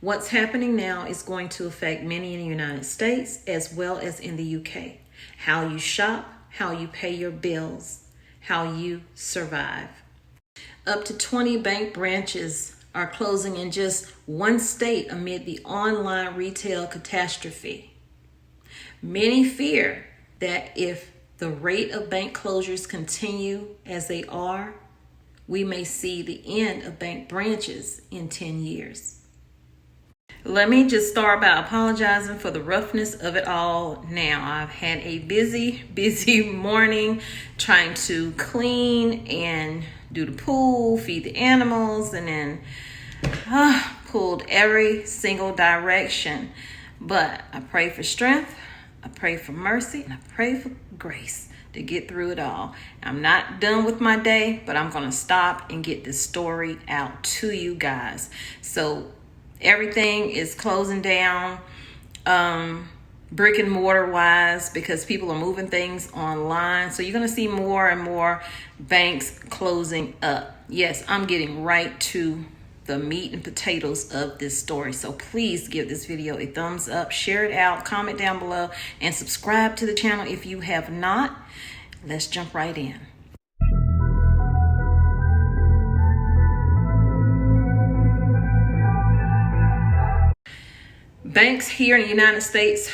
What's happening now is going to affect many in the United States as well as in the UK. How you shop, how you pay your bills, how you survive. Up to 20 bank branches are closing in just one state amid the online retail catastrophe. Many fear that if the rate of bank closures continue as they are, we may see the end of bank branches in 10 years. Let me just start by apologizing for the roughness of it all now. I've had a busy morning trying to clean and do the pool, feed the animals, and then pulled every single direction. But I pray for strength, I pray for mercy, and I pray for grace to get through it all. I'm not done with my day, but I'm going to stop and get this story out to you guys. So everything is closing down, brick and mortar wise, because people are moving things online. So you're going to see more and more banks closing up. Yes, I'm getting right to the meat and potatoes of this story. So please give this video a thumbs up, share it out, comment down below, and subscribe to the channel if you have not. Let's jump right in. Banks here in the United States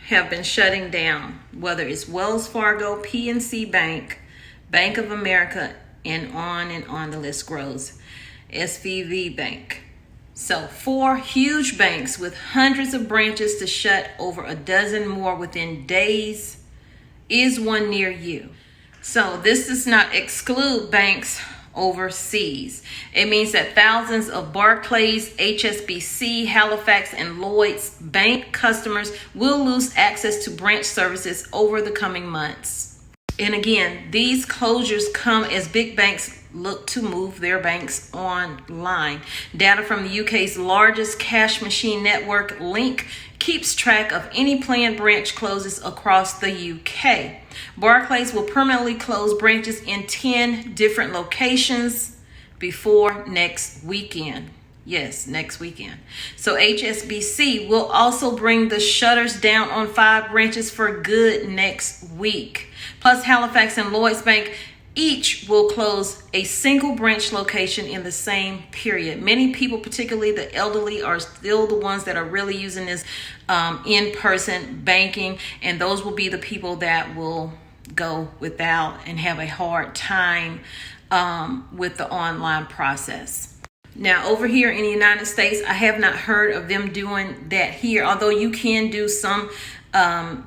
have been shutting down, whether it's Wells Fargo, PNC Bank, Bank of America, and on the list grows. SVB Bank. So 4 huge banks with hundreds of branches to shut, over a dozen more within days. Is one near you? So this does not exclude banks overseas. It means that thousands of Barclays, HSBC, Halifax, and Lloyds Bank customers will lose access to branch services over the coming months. And again, these closures come as big banks look to move their banks online. Data from the UK's largest cash machine network, Link, keeps track of any planned branch closes across the UK. Barclays will permanently close branches in 10 different locations before next weekend. Yes, next weekend. So HSBC will also bring the shutters down on 5 branches for good next week. Plus Halifax and Lloyds Bank each will close a single branch location in the same period. Many people, particularly the elderly, are still the ones that are really using this in-person banking, and those will be the people that will go without and have a hard time with the online process. Now, over here in the United States, I have not heard of them doing that here, although you can do some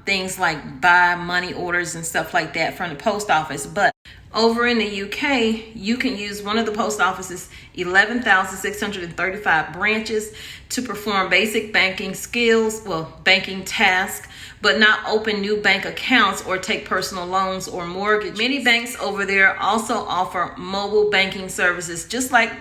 things like buy money orders and stuff like that from the post office. But over in the UK, you can use one of the post office's 11,635 branches to perform basic banking skills, banking tasks, but not open new bank accounts or take personal loans or mortgages. Many banks over there also offer mobile banking services, just like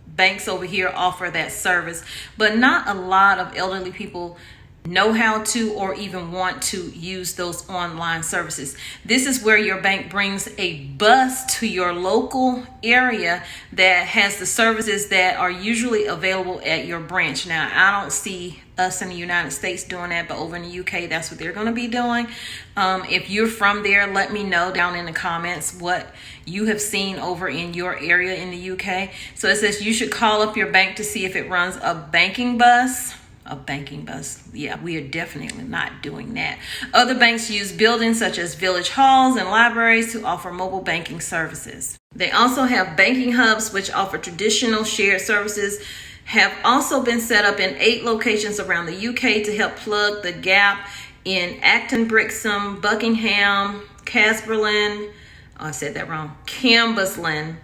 banks over here offer that service, but not a lot of elderly people know how to or even want to use those online services. This is where your bank brings a bus to your local area that has the services that are usually available at your branch. Now, I don't see us in the United States doing that, but over in the UK, that's what they're going to be doing. If you're from there, let me know down in the comments what you have seen over in your area in the UK. So it says you should call up your bank to see if it runs a banking bus. A banking bus. Yeah, we are definitely not doing that. Other banks use buildings such as village halls and libraries to offer mobile banking services. They also have banking hubs, which offer traditional shared services, have also been set up in 8 locations around the UK to help plug the gap in Acton, Brixham, Buckingham, Casperlin, I said that wrong, Cambusland,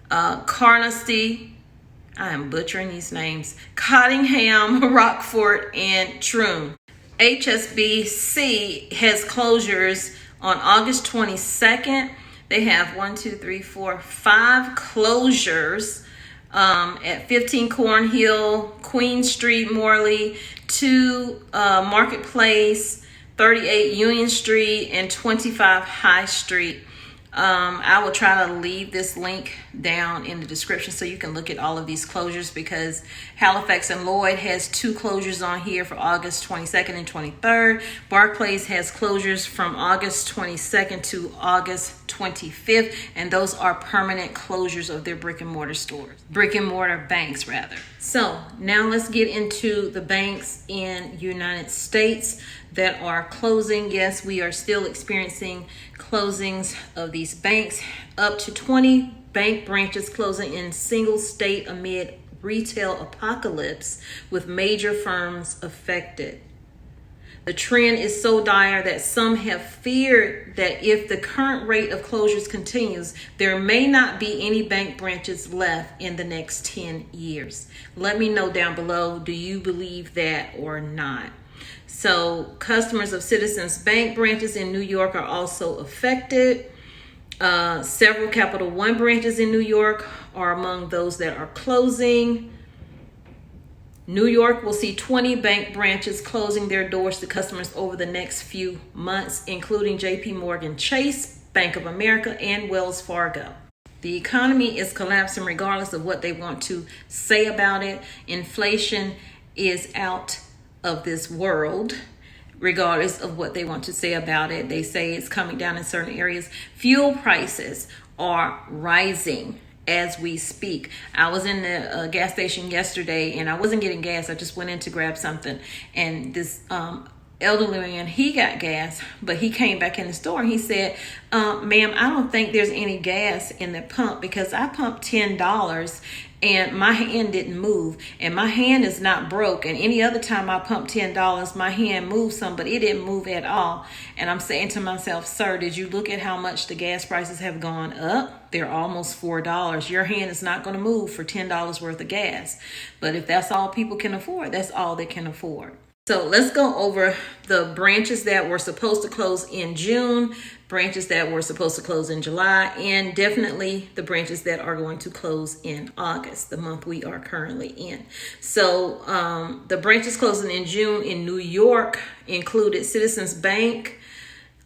Carnoustie, I am butchering these names, Cottingham, Rockford, and Troon. HSBC has closures on August 22nd. They have 5 closures at 15 Cornhill, Queen Street, Morley, 2 Marketplace, 38 Union Street, and 25 High Street. I will try to leave this link down in the description so you can look at all of these closures, because Halifax and Lloyd has 2 closures on here for August 22nd and 23rd. Barclays has closures from August 22nd to August 25th, and those are permanent closures of their brick and mortar stores, brick and mortar banks rather. So now let's get into the banks in United States that are closing. Yes, we are still experiencing closings of these banks. Up to 20 bank branches closing in single state amid retail apocalypse, with major firms affected. The trend is so dire that some have feared that if the current rate of closures continues, there may not be any bank branches left in the next 10 years. Let me know down below, do you believe that or not? So customers of Citizens Bank branches in New York are also affected. Several Capital One branches in New York are among those that are closing. New York will see 20 bank branches closing their doors to customers over the next few months, including JP Morgan Chase, Bank of America, and Wells Fargo. The economy is collapsing regardless of what they want to say about it. Inflation is out of this world, regardless of what they want to say about it. They say it's coming down in certain areas. Fuel prices are rising as we speak. I was in the gas station yesterday and I wasn't getting gas. I just went in to grab something, and this elderly man, he got gas, but he came back in the store and he said, ma'am, I don't think there's any gas in the pump, because I pumped $10 and my hand didn't move, and my hand is not broke, and any other time I pumped $10 my hand moved some, but it didn't move at all. And I'm saying to myself, sir, did you look at how much the gas prices have gone up? They're almost $4. Your hand is not going to move for $10 worth of gas. But if that's all people can afford, that's all they can afford. So let's go over the branches that were supposed to close in June, branches that were supposed to close in July, and definitely the branches that are going to close in August, the month we are currently in. So the branches closing in June in New York included Citizens Bank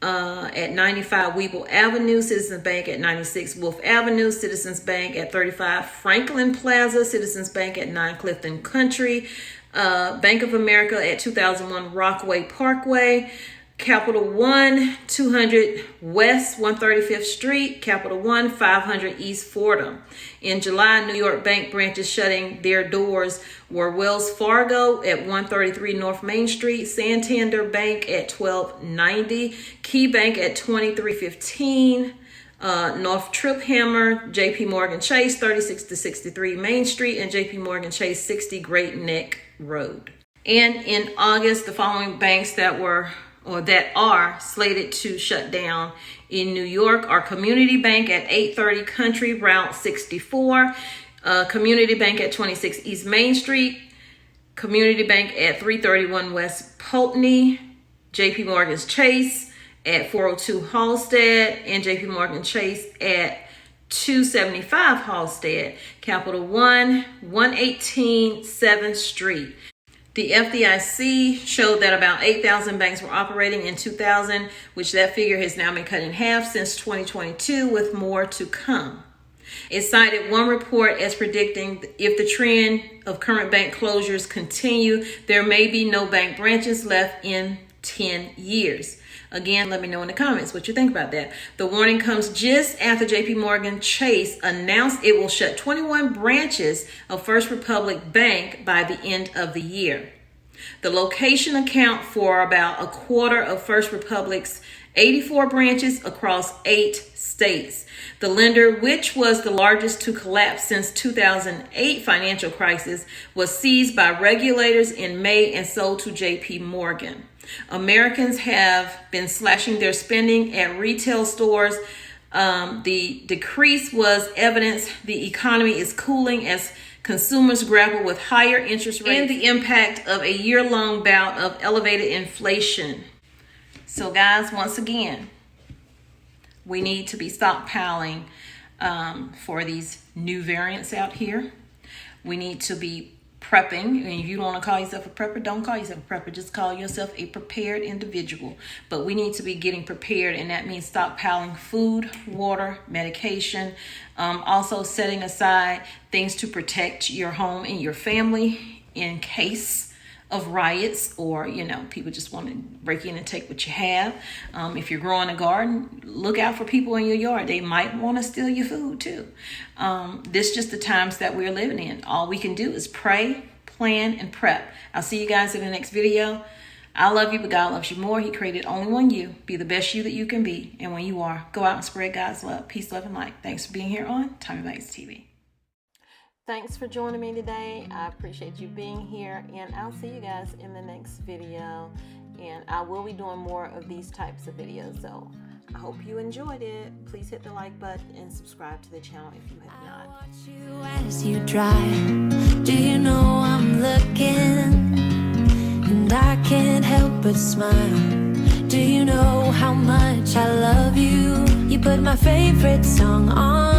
at 95 Weeble Avenue, Citizens Bank at 96 Wolf Avenue, Citizens Bank at 35 Franklin Plaza, Citizens Bank at 9 Clifton Country, Bank of America at 2001 Rockaway Parkway, Capital One 200 West 135th Street, Capital One 500 East Fordham. In July, New York bank branches shutting their doors were Wells Fargo at 133 North Main Street, Santander Bank at 1290, Key Bank at 2315, North Triphammer, JP Morgan Chase 36 to 63 Main Street, and JP Morgan Chase 60 Great Neck Road. And in August, the following banks that are slated to shut down in New York are Community Bank at 830 Country Route 64, Community Bank at 26 East Main Street, Community Bank at 331 West Pulteney, JP Morgan Chase at 402 Halstead, and JP Morgan Chase at 275 Halstead, Capital One 118 7th Street. The FDIC showed that about 8,000 banks were operating in 2000, which that figure has now been cut in half since 2022, with more to come. It cited one report as predicting if the trend of current bank closures continue, there may be no bank branches left in 10 years. Again, let me know in the comments what you think about that. The warning comes just after JP Morgan Chase announced it will shut 21 branches of First Republic Bank by the end of the year. The location account for about a quarter of First Republic's 84 branches across 8 states. The lender, which was the largest to collapse since 2008 financial crisis, was seized by regulators in May and sold to JP Morgan. Americans have been slashing their spending at retail stores. The decrease was evidence the economy is cooling as consumers grapple with higher interest rates and the impact of a year-long bout of elevated inflation. So guys, once again, we need to be stockpiling for these new variants out here. We need to be prepping. And if you don't want to call yourself a prepper, don't call yourself a prepper. Just call yourself a prepared individual. But we need to be getting prepared, and that means stockpiling food, water, medication, also setting aside things to protect your home and your family in case of riots, or people just want to break in and take what you have. If you're growing a garden, look out for people in your yard. They might want to steal your food too. This is just the times that we're living in. All we can do is pray, plan, and prep. I'll see you guys in the next video. I love you, but God loves you more. He created only one you. Be the best you that you can be. And when you are, go out and spread God's love. Peace, love, and light. Thanks for being here on TOMMYBITESTV. Thanks for joining me today. I appreciate you being here, and I'll see you guys in the next video. And I will be doing more of these types of videos, so I hope you enjoyed it. Please hit the like button and subscribe to the channel if you have not. I watch you as you drive. Do you know I'm looking? And I can't help but smile. Do you know how much I love you? You put my favorite song on.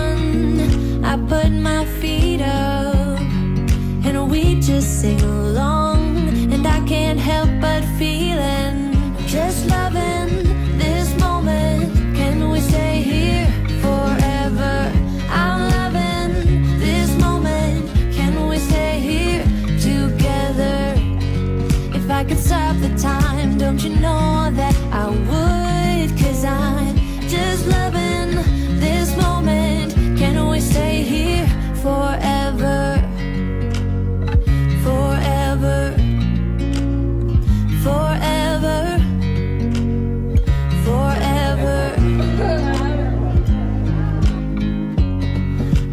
I put my feet up, and we just sing along. And I can't help but feeling, just loving this moment. Can we stay here forever? I'm loving this moment. Can we stay here together? If I could stop the time, don't you know that I would? 'Cause I'm just loving this moment. Can we stay here forever? Forever. Forever. Forever.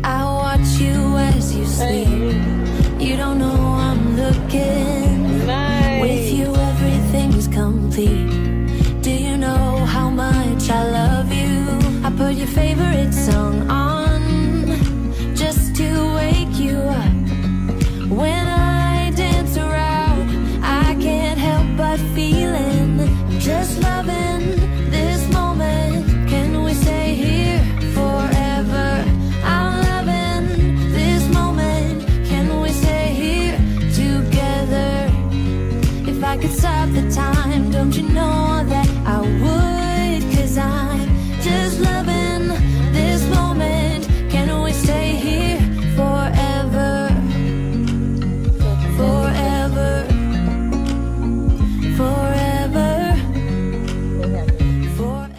I watch you as you sleep. You don't know I'm looking. Nice. With you everything's complete. Do you know how much I love you? I put your favorite song on just to wake you up. When I dance around, I can't help but feeling, just loving this moment. Can we stay here forever? I'm loving this moment. Can we stay here together? If I could stop the time, don't you know that I would? 'Cause I'm just loving this moment. Can we stay here forever? Forever. Forever. Forever.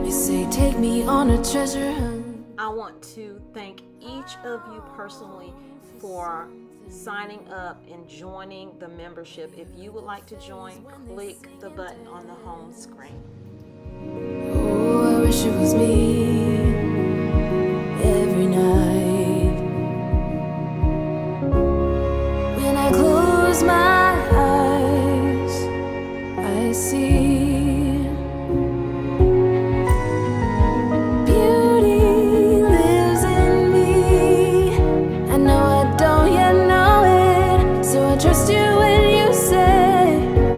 You say take me on a treasure hunt. I want to thank each of you personally for signing up and joining the membership. If you would like to join, click the button on the home screen. Oh, I wish it was me every night when I close my